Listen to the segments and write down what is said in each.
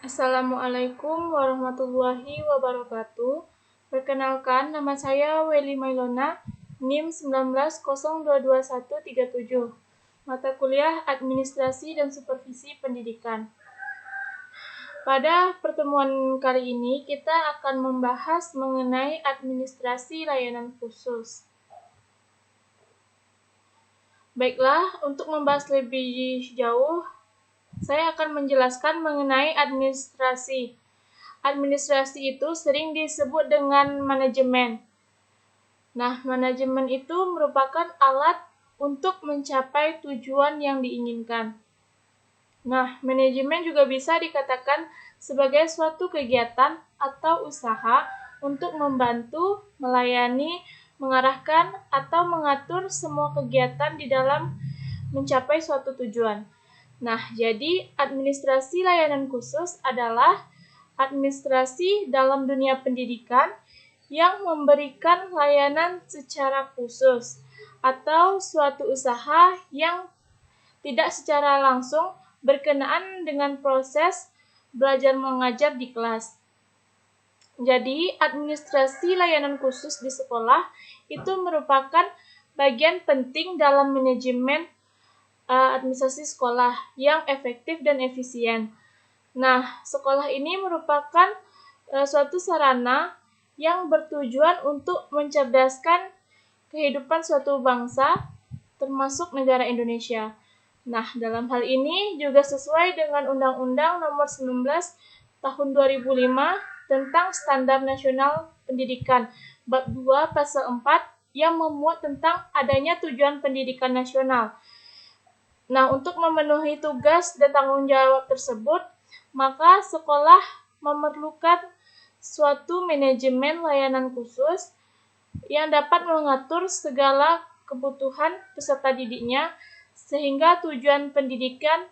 Assalamualaikum warahmatullahi wabarakatuh. Perkenalkan, nama saya Welly Mailona, NIM 19022137. Mata kuliah Administrasi dan Supervisi Pendidikan. Pada pertemuan kali ini, kita akan membahas mengenai administrasi layanan khusus. Baiklah, untuk membahas lebih jauh, saya akan menjelaskan mengenai administrasi. Administrasi itu sering disebut dengan manajemen. Nah, manajemen itu merupakan alat untuk mencapai tujuan yang diinginkan. Nah, manajemen juga bisa dikatakan sebagai suatu kegiatan atau usaha untuk membantu, melayani, mengarahkan, atau mengatur semua kegiatan di dalam mencapai suatu tujuan. Nah, jadi administrasi layanan khusus adalah administrasi dalam dunia pendidikan yang memberikan layanan secara khusus atau suatu usaha yang tidak secara langsung berkenaan dengan proses belajar mengajar di kelas. Jadi, administrasi layanan khusus di sekolah itu merupakan bagian penting dalam manajemen administrasi sekolah yang efektif dan efisien. Nah, sekolah ini merupakan suatu sarana yang bertujuan untuk mencerdaskan kehidupan suatu bangsa, termasuk negara Indonesia. Nah, dalam hal ini juga sesuai dengan Undang-Undang Nomor 19 Tahun 2005 tentang Standar Nasional Pendidikan, Bab 2 Pasal 4 yang memuat tentang adanya tujuan pendidikan nasional. Nah, untuk memenuhi tugas dan tanggung jawab tersebut, maka sekolah memerlukan suatu manajemen layanan khusus yang dapat mengatur segala kebutuhan peserta didiknya sehingga tujuan pendidikan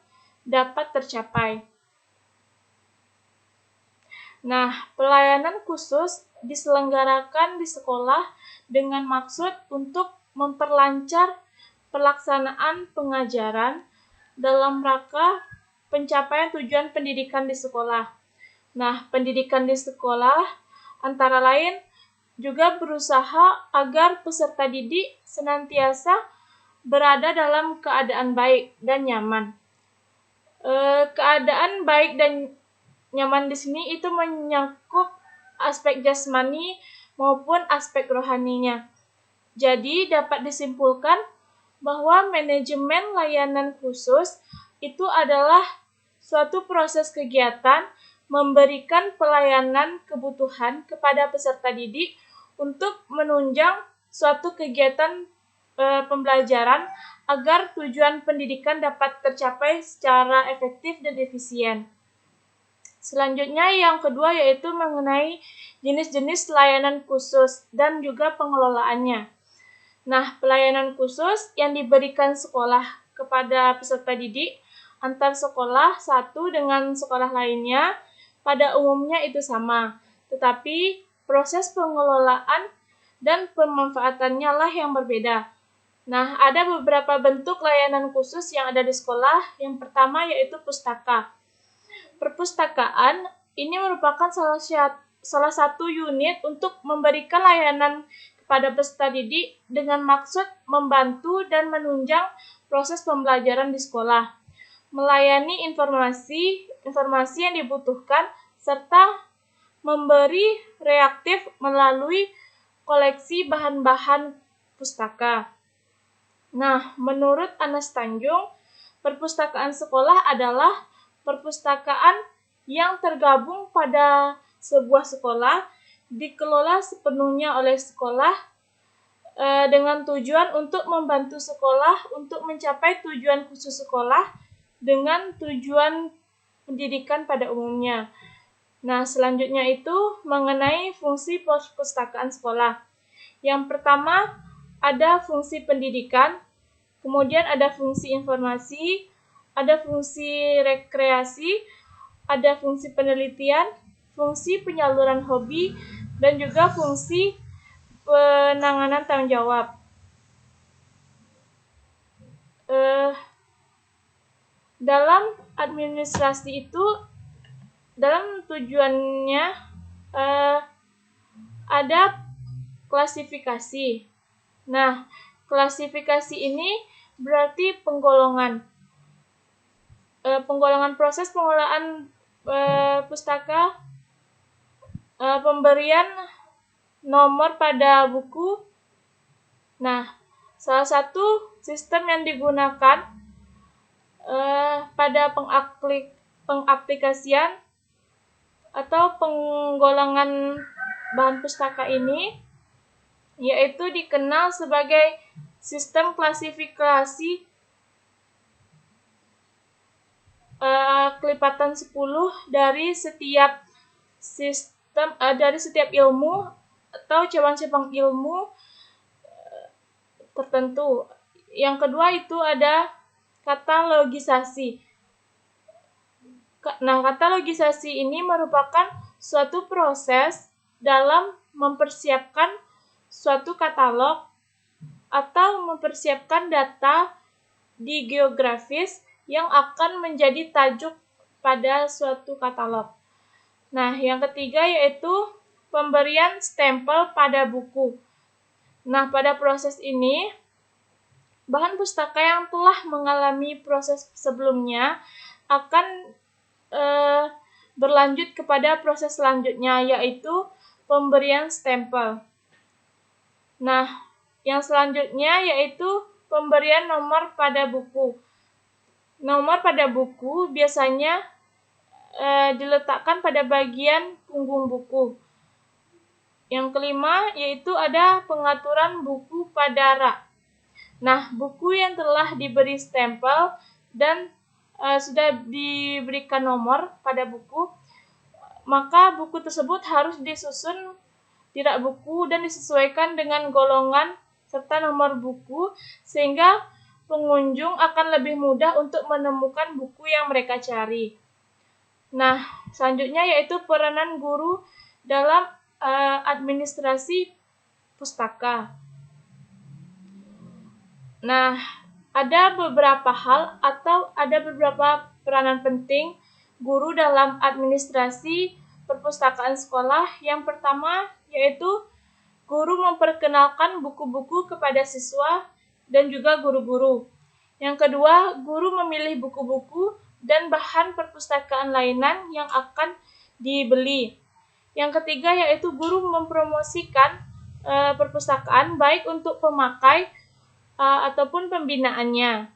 dapat tercapai. Nah, pelayanan khusus diselenggarakan di sekolah dengan maksud untuk memperlancar pelaksanaan pengajaran dalam rangka pencapaian tujuan pendidikan di sekolah. Nah, pendidikan di sekolah antara lain juga berusaha agar peserta didik senantiasa berada dalam keadaan baik dan nyaman. Keadaan baik dan nyaman di sini itu menyangkut aspek jasmani maupun aspek rohaninya. Jadi dapat disimpulkan bahwa manajemen layanan khusus itu adalah suatu proses kegiatan memberikan pelayanan kebutuhan kepada peserta didik untuk menunjang suatu kegiatan pembelajaran agar tujuan pendidikan dapat tercapai secara efektif dan efisien. Selanjutnya yang kedua yaitu mengenai jenis-jenis layanan khusus dan juga pengelolaannya. Nah, pelayanan khusus yang diberikan sekolah kepada peserta didik antar sekolah satu dengan sekolah lainnya pada umumnya itu sama, tetapi proses pengelolaan dan pemanfaatannya lah yang berbeda. Nah, ada beberapa bentuk layanan khusus yang ada di sekolah. Yang pertama yaitu pustaka. Perpustakaan ini merupakan salah satu unit untuk memberikan layanan kepada peserta didik dengan maksud membantu dan menunjang proses pembelajaran di sekolah, melayani informasi yang dibutuhkan, serta memberi reaktif melalui koleksi bahan-bahan pustaka. Nah, menurut Anas Tanjung, perpustakaan sekolah adalah perpustakaan yang tergabung pada sebuah sekolah, dikelola sepenuhnya oleh sekolah dengan tujuan untuk membantu sekolah untuk mencapai tujuan khusus sekolah dengan tujuan pendidikan pada umumnya. Nah, selanjutnya itu mengenai fungsi perpustakaan sekolah. Yang pertama ada fungsi pendidikan, kemudian ada fungsi informasi, ada fungsi rekreasi, ada fungsi penelitian, fungsi penyaluran hobi, dan juga fungsi penanganan tanggung jawab. Dalam administrasi itu dalam tujuannya ada klasifikasi. Nah, klasifikasi ini berarti penggolongan proses pengelolaan pustaka, pemberian nomor pada buku. Nah, salah satu sistem yang digunakan pada pengaplikasian atau penggolongan bahan pustaka ini yaitu dikenal sebagai sistem klasifikasi kelipatan 10 dari setiap ilmu atau cabang-cabang ilmu tertentu. Yang kedua itu ada katalogisasi. Nah, katalogisasi ini merupakan suatu proses dalam mempersiapkan suatu katalog atau mempersiapkan data di geografis yang akan menjadi tajuk pada suatu katalog. Nah, yang ketiga yaitu pemberian stempel pada buku. Nah, pada proses ini, bahan pustaka yang telah mengalami proses sebelumnya akan berlanjut kepada proses selanjutnya, yaitu pemberian stempel. Nah, yang selanjutnya yaitu pemberian nomor pada buku. Nomor pada buku biasanya diletakkan pada bagian punggung buku. Yang kelima yaitu ada pengaturan buku pada rak. Nah, buku yang telah diberi stempel dan sudah diberikan nomor pada buku, maka buku tersebut harus disusun di rak buku dan disesuaikan dengan golongan serta nomor buku sehingga pengunjung akan lebih mudah untuk menemukan buku yang mereka cari. Nah, selanjutnya yaitu peranan guru dalam administrasi pustaka. Nah, ada beberapa hal atau ada beberapa peranan penting guru dalam administrasi perpustakaan sekolah. Yang pertama yaitu guru memperkenalkan buku-buku kepada siswa dan juga guru-guru. Yang kedua, guru memilih buku-buku dan bahan perpustakaan lainan yang akan dibeli. Yang ketiga yaitu guru mempromosikan perpustakaan baik untuk pemakai ataupun pembinaannya.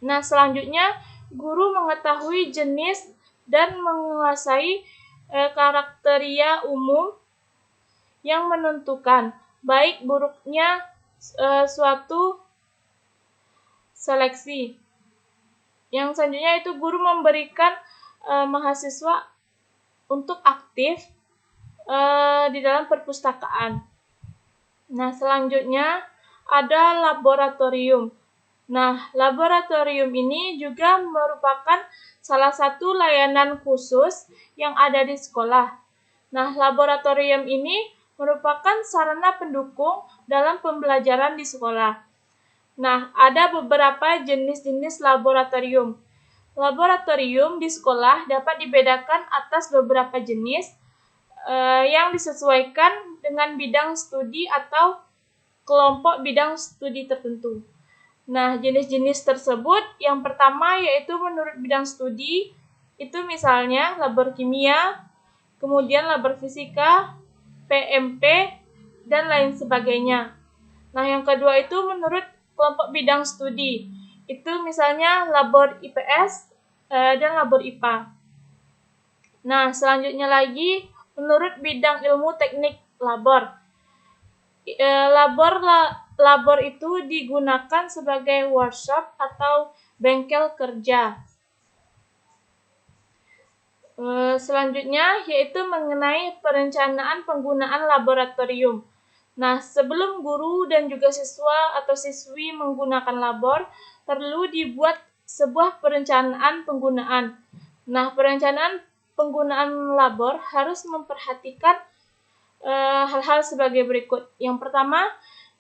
Nah, selanjutnya guru mengetahui jenis dan menguasai karakteria umum yang menentukan baik buruknya suatu seleksi. Yang selanjutnya itu guru memberikan mahasiswa untuk aktif di dalam perpustakaan. Nah, selanjutnya ada laboratorium. Nah, laboratorium ini juga merupakan salah satu layanan khusus yang ada di sekolah. Nah, laboratorium ini merupakan sarana pendukung dalam pembelajaran di sekolah. Nah, ada beberapa jenis-jenis laboratorium. Laboratorium di sekolah dapat dibedakan atas beberapa jenis yang disesuaikan dengan bidang studi atau kelompok bidang studi tertentu. Nah, jenis-jenis tersebut yang pertama yaitu menurut bidang studi, itu misalnya labor kimia, kemudian labor fisika, PMP, dan lain sebagainya. Nah, yang kedua itu menurut kelompok bidang studi, itu misalnya labor IPS dan labor IPA. Nah, selanjutnya lagi menurut bidang ilmu teknik labor. Labor itu digunakan sebagai workshop atau bengkel kerja. Selanjutnya yaitu mengenai perencanaan penggunaan laboratorium. Nah, sebelum guru dan juga siswa atau siswi menggunakan labor, perlu dibuat sebuah perencanaan penggunaan. Nah, perencanaan penggunaan labor harus memperhatikan hal-hal sebagai berikut. Yang pertama,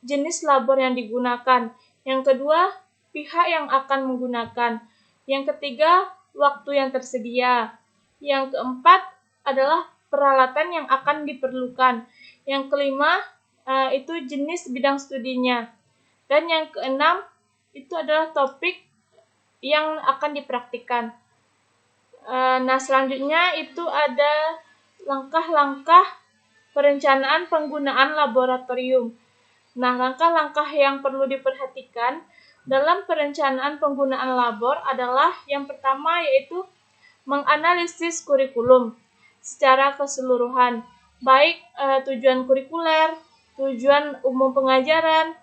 jenis labor yang digunakan. Yang kedua, pihak yang akan menggunakan. Yang ketiga, waktu yang tersedia. Yang keempat adalah peralatan yang akan diperlukan. Yang kelima itu jenis bidang studinya. Dan yang keenam itu adalah topik yang akan dipraktikkan. Nah, selanjutnya itu ada langkah-langkah perencanaan penggunaan laboratorium. Nah, langkah-langkah yang perlu diperhatikan dalam perencanaan penggunaan labor adalah yang pertama yaitu menganalisis kurikulum secara keseluruhan, baik tujuan kurikuler, tujuan umum pengajaran,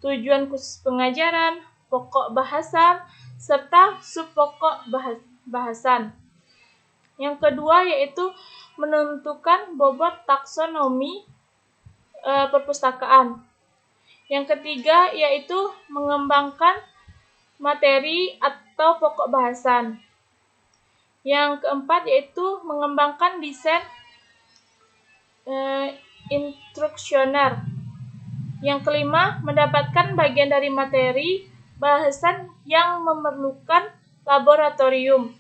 tujuan khusus pengajaran, pokok bahasan, serta subpokok bahasan. Yang kedua yaitu menentukan bobot taksonomi perpustakaan. Yang ketiga yaitu mengembangkan materi atau pokok bahasan. Yang keempat yaitu mengembangkan desain instruksioner. Yang kelima, mendapatkan bagian dari materi bahasan yang memerlukan laboratorium.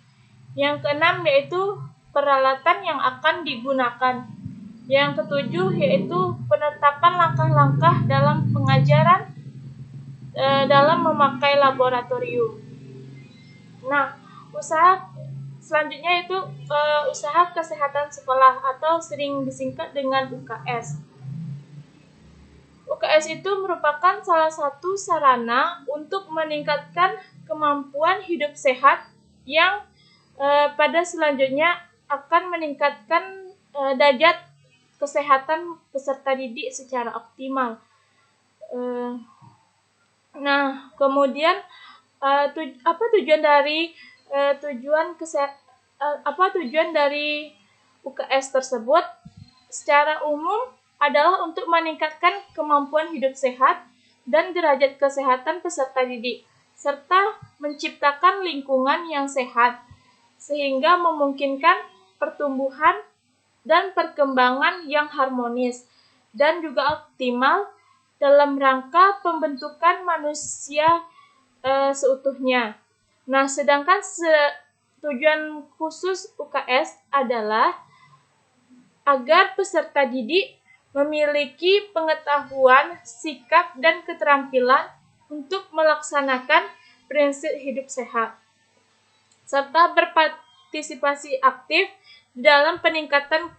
Yang keenam yaitu peralatan yang akan digunakan. Yang ketujuh yaitu penetapan langkah-langkah dalam pengajaran dalam memakai laboratorium. Nah, usaha selanjutnya itu usaha kesehatan sekolah atau sering disingkat dengan UKS. UKS itu merupakan salah satu sarana untuk meningkatkan kemampuan hidup sehat yang pada selanjutnya akan meningkatkan derajat kesehatan peserta didik secara optimal. Nah, kemudian apa tujuan dari tujuan dari UKS tersebut? Secara umum adalah untuk meningkatkan kemampuan hidup sehat dan derajat kesehatan peserta didik, serta menciptakan lingkungan yang sehat, sehingga memungkinkan pertumbuhan dan perkembangan yang harmonis dan juga optimal dalam rangka pembentukan manusia seutuhnya. Nah, sedangkan tujuan khusus UKS adalah agar peserta didik memiliki pengetahuan, sikap, dan keterampilan untuk melaksanakan prinsip hidup sehat, serta berpartisipasi aktif dalam peningkatan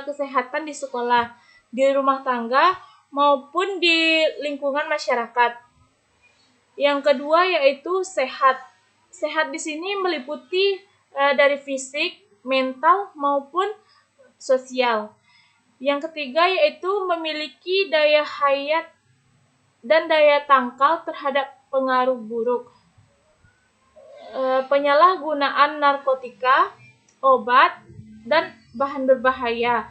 kesehatan di sekolah, di rumah tangga, maupun di lingkungan masyarakat. Yang kedua yaitu sehat. Sehat di sini meliputi dari fisik, mental, maupun sosial. Yang ketiga yaitu memiliki daya hayat dan daya tangkal terhadap pengaruh buruk. Penyalahgunaan narkotika, obat, dan bahan berbahaya,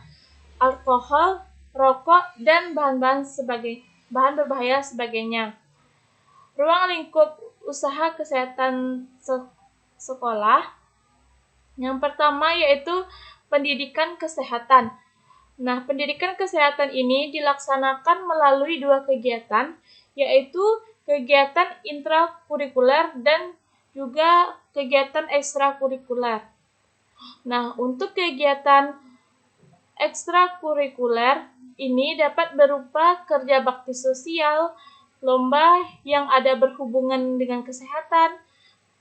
alkohol, rokok, dan bahan berbahaya sebagainya. Ruang lingkup usaha kesehatan sekolah. Yang pertama yaitu pendidikan kesehatan. Nah, pendidikan kesehatan ini dilaksanakan melalui dua kegiatan, yaitu kegiatan intrakurikuler dan juga kegiatan ekstrakurikuler. Nah, untuk kegiatan ekstrakurikuler ini dapat berupa kerja bakti sosial, lomba yang ada berhubungan dengan kesehatan,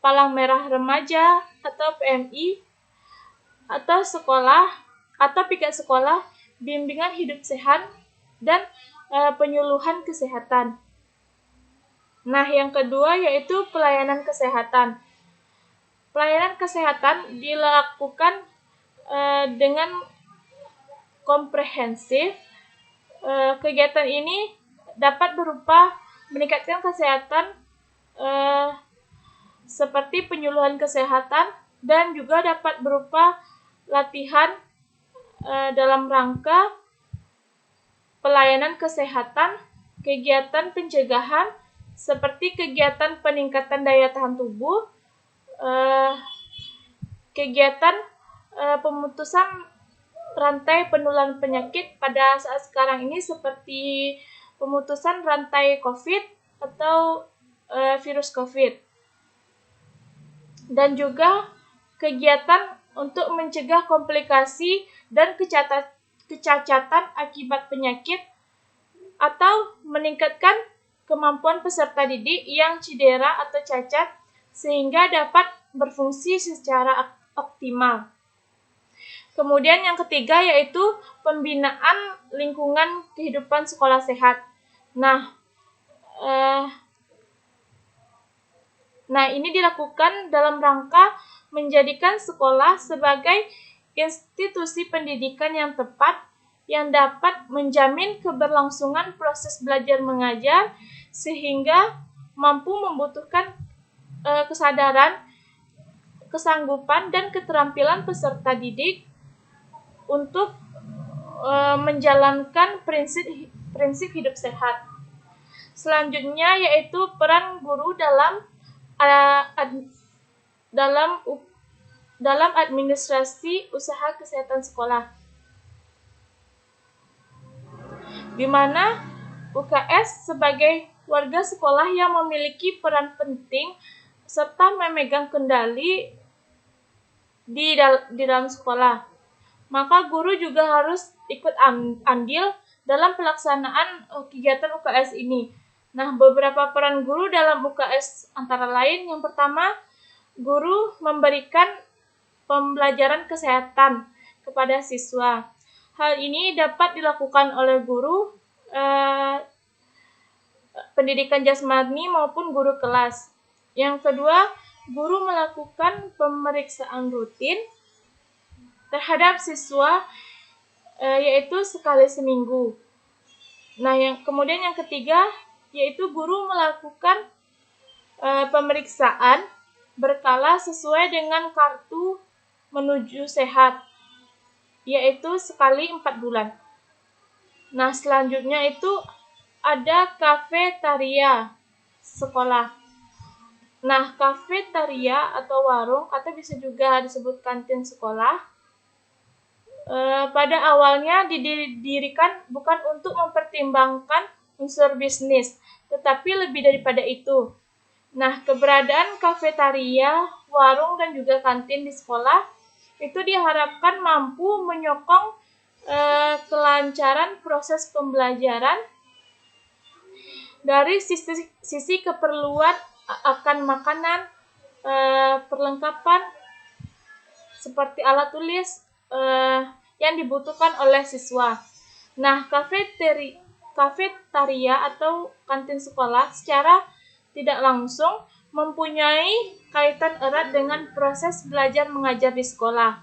palang merah remaja atau PMI, atau sekolah atau piket sekolah, bimbingan hidup sehat, dan penyuluhan kesehatan. Nah, yang kedua yaitu pelayanan kesehatan. Pelayanan kesehatan dilakukan dengan komprehensif. Kegiatan ini dapat berupa meningkatkan kesehatan seperti penyuluhan kesehatan dan juga dapat berupa latihan dalam rangka pelayanan kesehatan, kegiatan pencegahan seperti kegiatan peningkatan daya tahan tubuh, kegiatan pemutusan rantai penularan penyakit pada saat sekarang ini seperti pemutusan rantai COVID atau virus COVID. Dan juga kegiatan untuk mencegah komplikasi dan kecacatan akibat penyakit atau meningkatkan kemampuan peserta didik yang cedera atau cacat sehingga dapat berfungsi secara optimal. Kemudian yang ketiga yaitu pembinaan lingkungan kehidupan sekolah sehat. Ini dilakukan dalam rangka menjadikan sekolah sebagai institusi pendidikan yang tepat yang dapat menjamin keberlangsungan proses belajar mengajar sehingga mampu membutuhkan kesadaran, kesanggupan, dan keterampilan peserta didik untuk menjalankan prinsip hidup sehat. Selanjutnya yaitu peran guru dalam administrasi usaha kesehatan sekolah, di mana UKS sebagai warga sekolah yang memiliki peran penting serta memegang kendali di dalam sekolah. Maka guru juga harus ikut andil dalam pelaksanaan kegiatan UKS ini. Beberapa peran guru dalam UKS antara lain, yang pertama, guru memberikan pembelajaran kesehatan kepada siswa. Hal ini dapat dilakukan oleh guru pendidikan jasmani maupun guru kelas. Yang kedua, guru melakukan pemeriksaan rutin terhadap siswa yaitu sekali seminggu. Kemudian yang ketiga yaitu guru melakukan pemeriksaan berkala sesuai dengan kartu menuju sehat, yaitu sekali 4 bulan. Selanjutnya itu ada kafetaria sekolah. Kafetaria atau warung atau bisa juga disebut kantin sekolah pada awalnya didirikan bukan untuk mempertimbangkan unsur bisnis, tetapi lebih daripada itu. Keberadaan kafetaria, warung, dan juga kantin di sekolah itu diharapkan mampu menyokong kelancaran proses pembelajaran dari sisi keperluan akan makanan, perlengkapan seperti alat tulis yang dibutuhkan oleh siswa. Kafetaria atau kantin sekolah secara tidak langsung mempunyai kaitan erat dengan proses belajar mengajar di sekolah.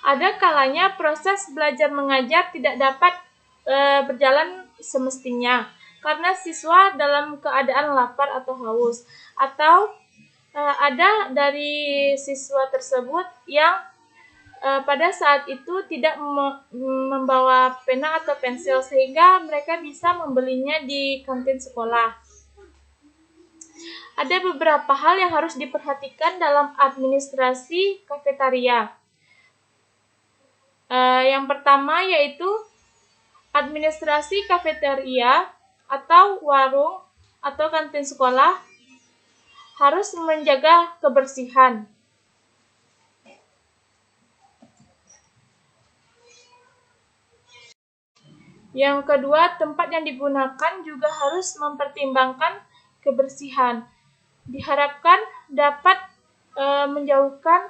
Ada kalanya proses belajar mengajar tidak dapat berjalan semestinya karena siswa dalam keadaan lapar atau haus, atau ada dari siswa tersebut yang pada saat itu tidak membawa pena atau pensil sehingga mereka bisa membelinya di kantin sekolah. Ada beberapa hal yang harus diperhatikan dalam administrasi kafetaria. Yang pertama yaitu administrasi kafetaria atau warung atau kantin sekolah harus menjaga kebersihan. Yang kedua, tempat yang digunakan juga harus mempertimbangkan kebersihan. Diharapkan dapat menjauhkan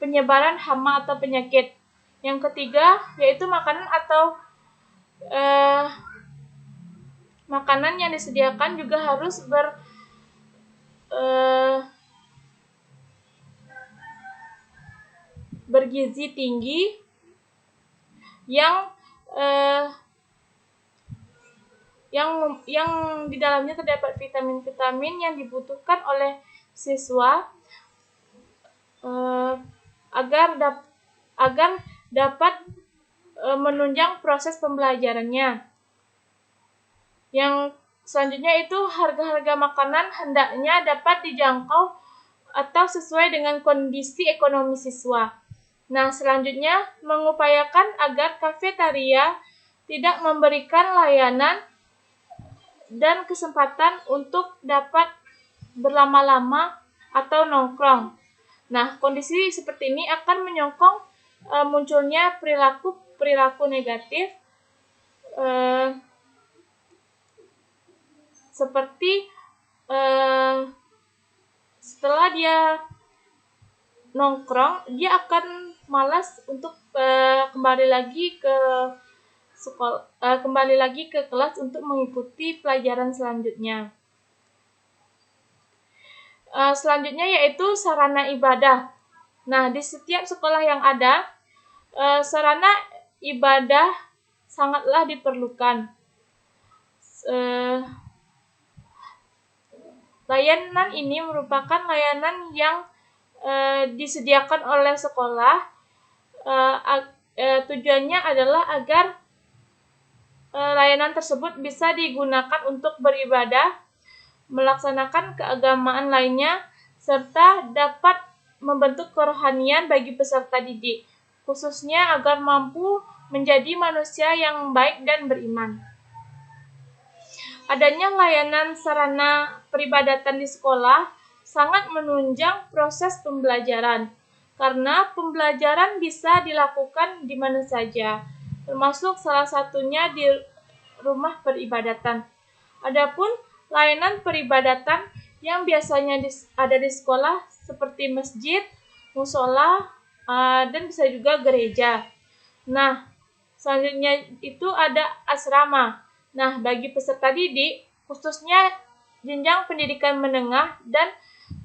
penyebaran hama atau penyakit. Yang ketiga, yaitu makanan yang disediakan juga harus bergizi tinggi yang di dalamnya terdapat vitamin-vitamin yang dibutuhkan oleh siswa agar dapat menunjang proses pembelajarannya. Yang selanjutnya itu harga-harga makanan hendaknya dapat dijangkau atau sesuai dengan kondisi ekonomi siswa. Selanjutnya mengupayakan agar kafetaria tidak memberikan layanan dan kesempatan untuk dapat berlama-lama atau nongkrong. Nah, kondisi seperti ini akan menyokong munculnya perilaku negatif seperti setelah dia nongkrong, dia akan malas untuk kembali lagi ke sekolah, kembali lagi ke kelas untuk mengikuti pelajaran selanjutnya. Selanjutnya yaitu sarana ibadah. Nah, di setiap sekolah yang ada, sarana ibadah sangatlah diperlukan. Layanan ini merupakan layanan yang disediakan oleh sekolah. Tujuannya adalah agar layanan tersebut bisa digunakan untuk beribadah, melaksanakan keagamaan lainnya, serta dapat membentuk kerohanian bagi peserta didik, khususnya agar mampu menjadi manusia yang baik dan beriman. Adanya layanan sarana peribadatan di sekolah sangat menunjang proses pembelajaran, karena pembelajaran bisa dilakukan di mana saja, termasuk salah satunya di rumah peribadatan. Adapun layanan peribadatan yang biasanya ada di sekolah seperti masjid, musola, dan bisa juga gereja. Nah, selanjutnya itu ada asrama. Nah, bagi peserta didik, khususnya jenjang pendidikan menengah dan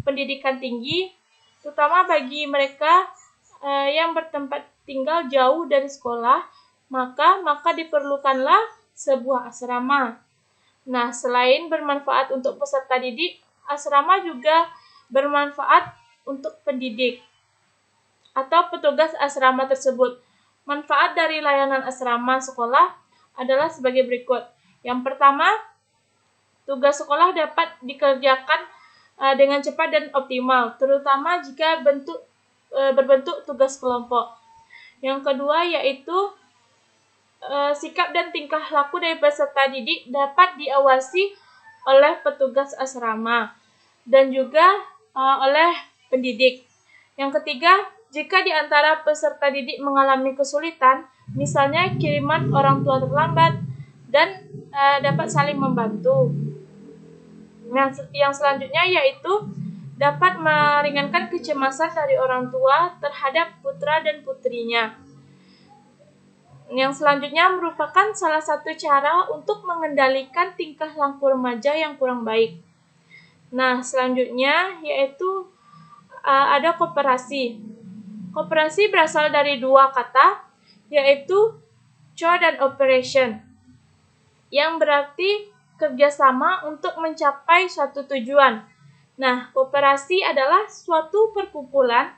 pendidikan tinggi, terutama bagi mereka yang bertempat tinggal jauh dari sekolah, maka diperlukanlah sebuah asrama. Nah, selain bermanfaat untuk peserta didik, asrama juga bermanfaat untuk pendidik atau petugas asrama tersebut. Manfaat dari layanan asrama sekolah adalah sebagai berikut. Yang pertama, tugas sekolah dapat dikerjakan dengan cepat dan optimal, terutama jika berbentuk tugas kelompok. Yang kedua yaitu sikap dan tingkah laku dari peserta didik dapat diawasi oleh petugas asrama dan juga oleh pendidik. Yang ketiga, jika di antara peserta didik mengalami kesulitan, misalnya kiriman orang tua terlambat, dan dapat saling membantu. Nah, yang selanjutnya yaitu dapat meringankan kecemasan dari orang tua terhadap putra dan putrinya. Yang selanjutnya merupakan salah satu cara untuk mengendalikan tingkah laku remaja yang kurang baik. Nah, selanjutnya yaitu ada koperasi. Koperasi berasal dari dua kata, yaitu co dan operation, yang berarti kerjasama untuk mencapai suatu tujuan. Nah, koperasi adalah suatu perkumpulan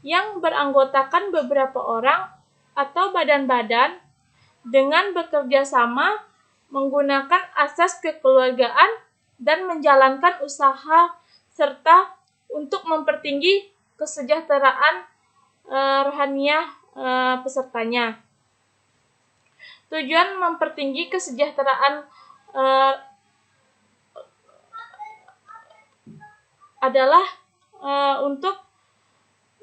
yang beranggotakan beberapa orang atau badan-badan dengan bekerja sama menggunakan asas kekeluargaan dan menjalankan usaha serta untuk mempertinggi kesejahteraan rohaniah pesertanya. Tujuan mempertinggi kesejahteraan adalah untuk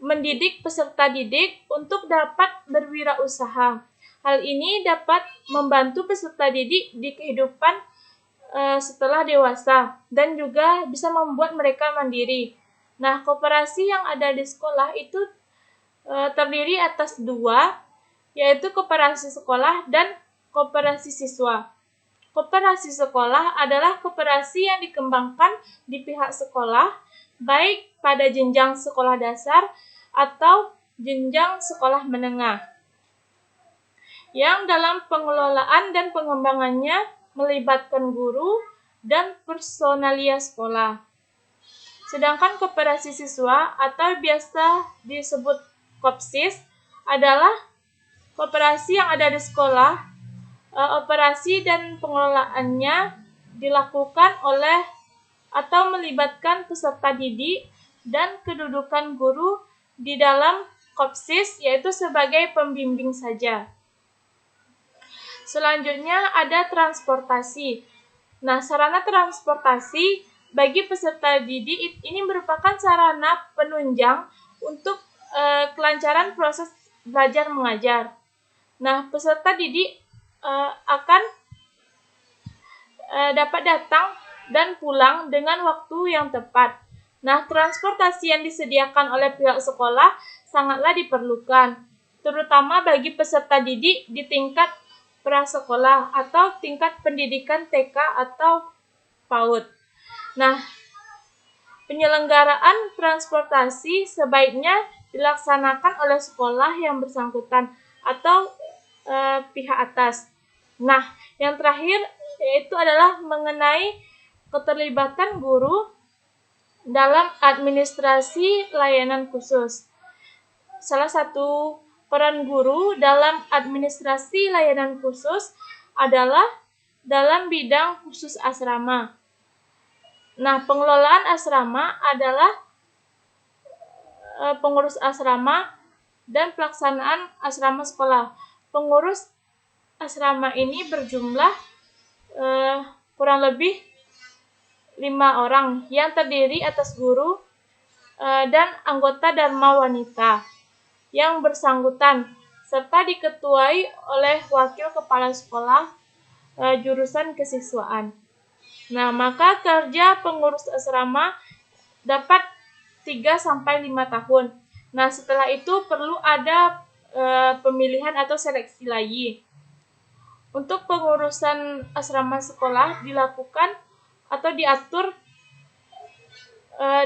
mendidik peserta didik untuk dapat berwirausaha. Hal ini dapat membantu peserta didik di kehidupan setelah dewasa dan juga bisa membuat mereka mandiri. Nah, koperasi yang ada di sekolah itu terdiri atas dua, yaitu koperasi sekolah dan koperasi siswa. Koperasi sekolah adalah koperasi yang dikembangkan di pihak sekolah, baik pada jenjang sekolah dasar atau jenjang sekolah menengah, yang dalam pengelolaan dan pengembangannya melibatkan guru dan personalia sekolah. Sedangkan koperasi siswa atau biasa disebut kopsis adalah koperasi yang ada di sekolah. Operasi dan pengelolaannya dilakukan oleh atau melibatkan peserta didik dan kedudukan guru di dalam kopsis yaitu sebagai pembimbing saja. Selanjutnya ada transportasi. Nah, sarana transportasi bagi peserta didik ini merupakan sarana penunjang untuk kelancaran proses belajar mengajar. Nah, peserta didik akan dapat datang dan pulang dengan waktu yang tepat. Nah, transportasi yang disediakan oleh pihak sekolah sangatlah diperlukan, terutama bagi peserta didik di tingkat prasekolah atau tingkat pendidikan TK atau PAUD. Nah, penyelenggaraan transportasi sebaiknya dilaksanakan oleh sekolah yang bersangkutan atau pihak atas. Nah, yang terakhir yaitu adalah mengenai keterlibatan guru dalam administrasi layanan khusus. Salah satu peran guru dalam administrasi layanan khusus adalah dalam bidang khusus asrama. Nah, pengelolaan asrama adalah pengurus asrama dan pelaksanaan asrama sekolah. Pengurus asrama ini berjumlah kurang lebih 5 orang yang terdiri atas guru dan anggota Dharma wanita yang bersangkutan serta diketuai oleh wakil kepala sekolah jurusan kesiswaan. Nah, maka kerja pengurus asrama dapat 3-5 tahun. Nah, setelah itu perlu ada pemilihan atau seleksi lagi. Untuk pengurusan asrama sekolah dilakukan atau diatur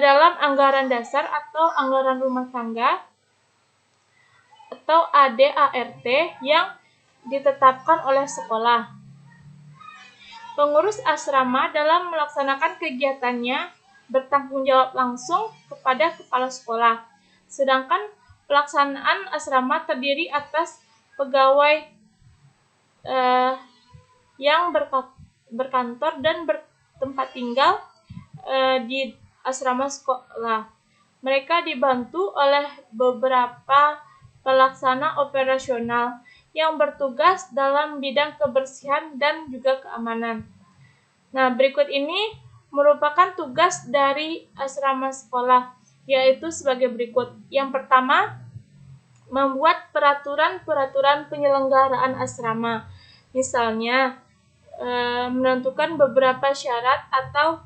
dalam anggaran dasar atau anggaran rumah tangga atau ADART yang ditetapkan oleh sekolah. Pengurus asrama dalam melaksanakan kegiatannya bertanggung jawab langsung kepada kepala sekolah. Sedangkan pelaksanaan asrama terdiri atas pegawai yang berkantor dan bertempat tinggal di asrama sekolah. Mereka dibantu oleh beberapa pelaksana operasional yang bertugas dalam bidang kebersihan dan juga keamanan. Nah, berikut ini merupakan tugas dari asrama sekolah, yaitu sebagai berikut. Yang pertama, membuat peraturan-peraturan penyelenggaraan asrama. Misalnya, menentukan beberapa syarat atau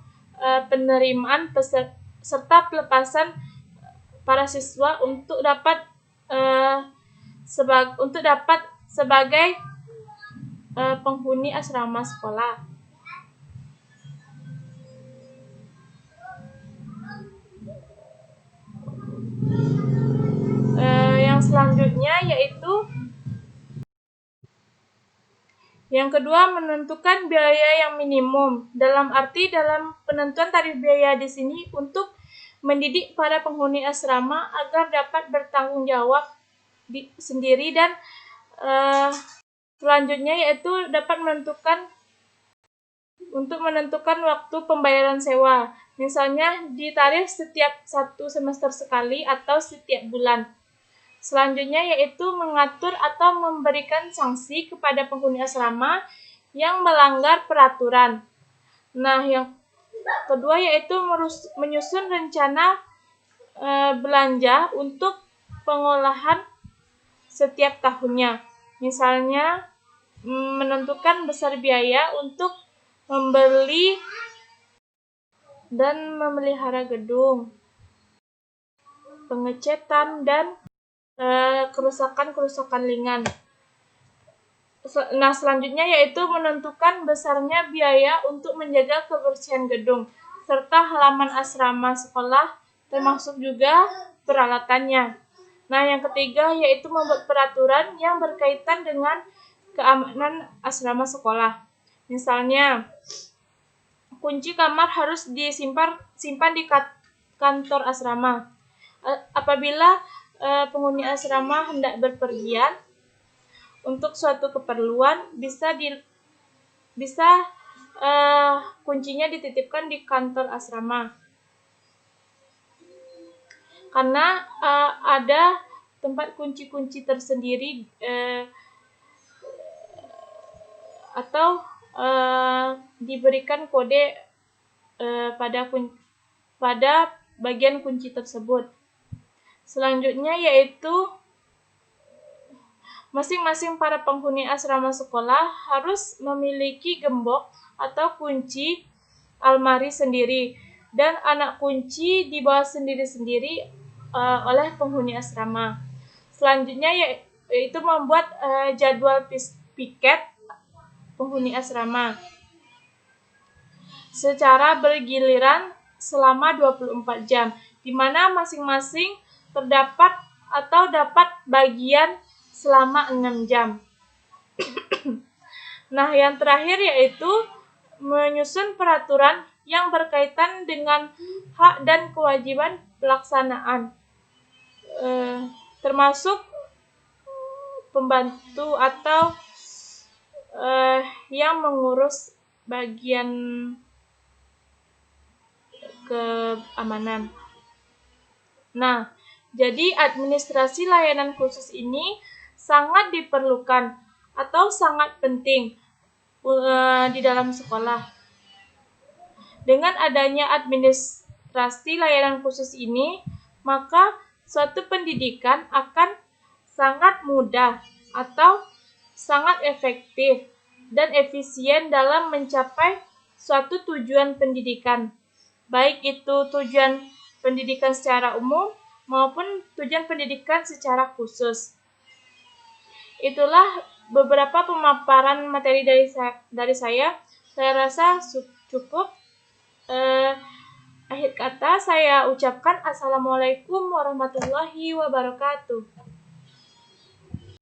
penerimaan serta pelepasan para siswa untuk dapat sebagai penghuni asrama sekolah. Yang selanjutnya yaitu yang kedua, menentukan biaya yang minimum. Dalam penentuan tarif biaya di sini untuk mendidik para penghuni asrama agar dapat bertanggung jawab sendiri dan selanjutnya yaitu dapat menentukan waktu pembayaran sewa. Misalnya ditarif setiap 1 semester sekali atau setiap bulan. Selanjutnya yaitu mengatur atau memberikan sanksi kepada penghuni asrama yang melanggar peraturan. Nah, yang kedua yaitu menyusun rencana belanja untuk pengolahan setiap tahunnya. Misalnya menentukan besar biaya untuk membeli dan memelihara gedung, pengecatan dan kerusakan ringan. Nah, selanjutnya yaitu menentukan besarnya biaya untuk menjaga kebersihan gedung, serta halaman asrama sekolah, termasuk juga peralatannya. Nah, yang ketiga yaitu membuat peraturan yang berkaitan dengan keamanan asrama sekolah. Misalnya, kunci kamar harus simpan di kantor asrama. Apabila penghuni asrama hendak berpergian untuk suatu keperluan, bisa kuncinya dititipkan di kantor asrama. Karena ada tempat kunci-kunci tersendiri atau diberikan kode pada bagian kunci tersebut. Selanjutnya yaitu masing-masing para penghuni asrama sekolah harus memiliki gembok atau kunci almari sendiri, dan anak kunci dibawa sendiri-sendiri oleh penghuni asrama. Selanjutnya yaitu membuat jadwal piket penghuni asrama secara bergiliran selama 24 jam, di mana masing-masing terdapat atau dapat bagian selama 6 jam. Nah, yang terakhir yaitu menyusun peraturan yang berkaitan dengan hak dan kewajiban pelaksanaan, termasuk pembantu atau yang mengurus bagian keamanan. Nah, jadi administrasi layanan khusus ini sangat diperlukan atau sangat penting di dalam sekolah. Dengan adanya administrasi layanan khusus ini, maka suatu pendidikan akan sangat mudah atau sangat efektif dan efisien dalam mencapai suatu tujuan pendidikan, baik itu tujuan pendidikan secara umum maupun tujuan pendidikan secara khusus. Itulah beberapa pemaparan materi dari saya. Saya rasa cukup. Akhir kata saya ucapkan Assalamualaikum warahmatullahi wabarakatuh.